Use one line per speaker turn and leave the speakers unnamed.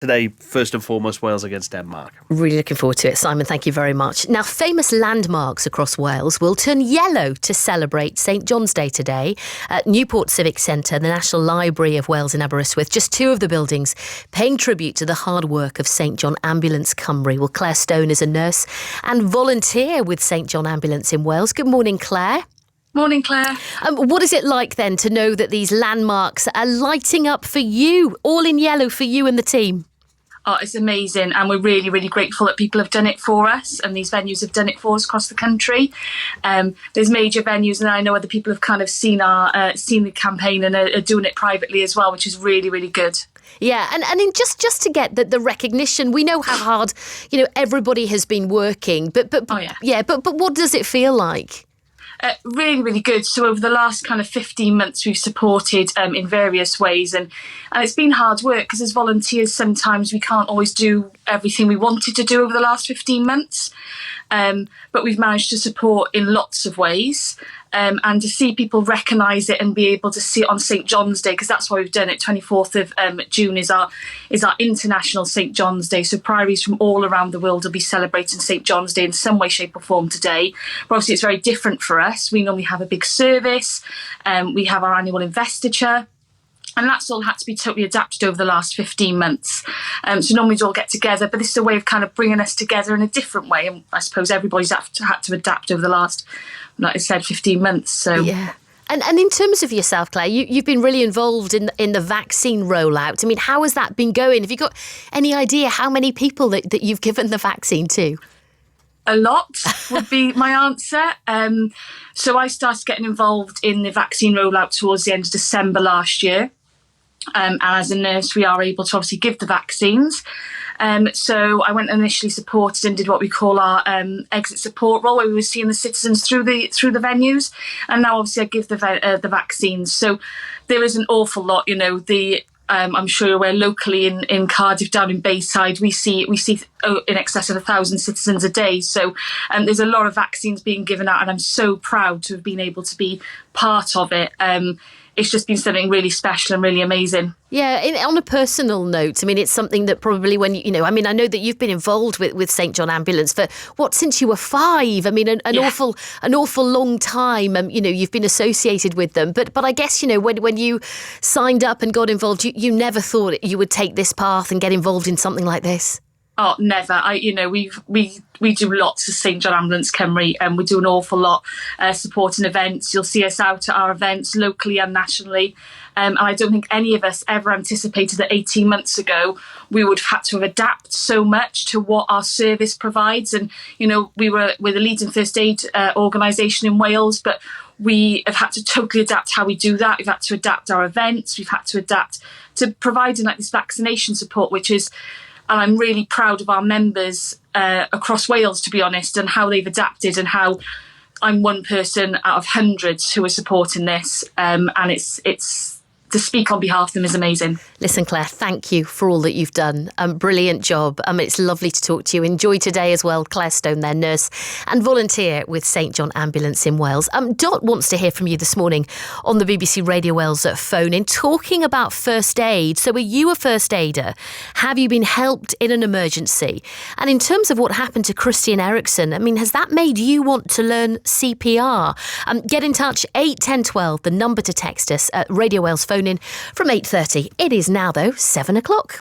today, first and foremost, Wales against Denmark.
Really looking forward to it, Simon. Thank you very much. Now, famous landmarks across Wales will turn yellow to celebrate St John's Day today. At Newport Civic Centre, the National Library of Wales in Aberystwyth, just two of the buildings paying tribute to the hard work of St John Ambulance Cymru. Well, Claire Stone is a nurse and volunteer with St John Ambulance in Wales. Good morning, Claire.
Morning, Claire.
What is it like then to know that these landmarks are lighting up for you, all in yellow for you and the team?
Oh, it's amazing, and we're really, really grateful that people have done it for us, and these venues have done it for us across the country. There's major venues, and I know other people have kind of seen the campaign and are doing it privately as well, which is really, really good.
Yeah, and in just to get the recognition, we know how hard everybody has been working, but what does it feel like?
Really, really good. So over the last kind of 15 months, we've supported in various ways, and it's been hard work because as volunteers, sometimes we can't always do everything we wanted to do over the last 15 months. But we've managed to support in lots of ways, and to see people recognise it and be able to see it on St John's Day, because that's why we've done it. 24th of June is our International St John's Day. So priories from all around the world will be celebrating St John's Day in some way, shape or form today. But obviously it's very different for us. We normally have a big service, we have our annual investiture. And that's all had to be totally adapted over the last 15 months. So normally we all get together, but this is a way of kind of bringing us together in a different way. And I suppose everybody's had to adapt over the last, like I said, 15 months. So
yeah. And in terms of yourself, Claire, you've been really involved in the vaccine rollout. I mean, how has that been going? Have you got any idea how many people that you've given the vaccine to?
A lot would be my answer. So I started getting involved in the vaccine rollout towards the end of December last year. And as a nurse, we are able to obviously give the vaccines. So I went and initially supported and did what we call our exit support role, where we were seeing the citizens through the venues. And now obviously I give the vaccines. So there is an awful lot, I'm sure you're aware, locally in Cardiff, down in Bayside, we see in excess of 1,000 citizens a day. So there's a lot of vaccines being given out, and I'm so proud to have been able to be part of it. It's just been something really special and really amazing.
Yeah, on a personal note, I mean, it's something that probably when, I know that you've been involved with St John Ambulance for, since you were 5? I mean, an awful long time, you've been associated with them. But I guess, when you signed up and got involved, you never thought you would take this path and get involved in something like this.
Oh, never. We do lots of St John Ambulance Cymru, and we do an awful lot supporting events. You'll see us out at our events locally and nationally. And I don't think any of us ever anticipated that 18 months ago we would have had to adapt so much to what our service provides. And, we're the leading first aid organisation in Wales, but we have had to totally adapt how we do that. We've had to adapt our events. We've had to adapt to providing like this vaccination support, which is... And I'm really proud of our members across Wales, to be honest, and how they've adapted, and how I'm one person out of hundreds who are supporting this. And it's to speak on behalf of them is amazing.
Listen, Claire, thank you for all that you've done. Brilliant job. It's lovely to talk to you. Enjoy today as well. Claire Stone, their nurse and volunteer with St John Ambulance in Wales. Dot wants to hear from you this morning on the BBC Radio Wales phone in talking about first aid. So are you a first aider? Have you been helped in an emergency? And in terms of what happened to Christian Eriksen, has that made you want to learn CPR? Get in touch, 81012, the number to text us at Radio Wales phone in from 8:30. It is now, though, 7 o'clock.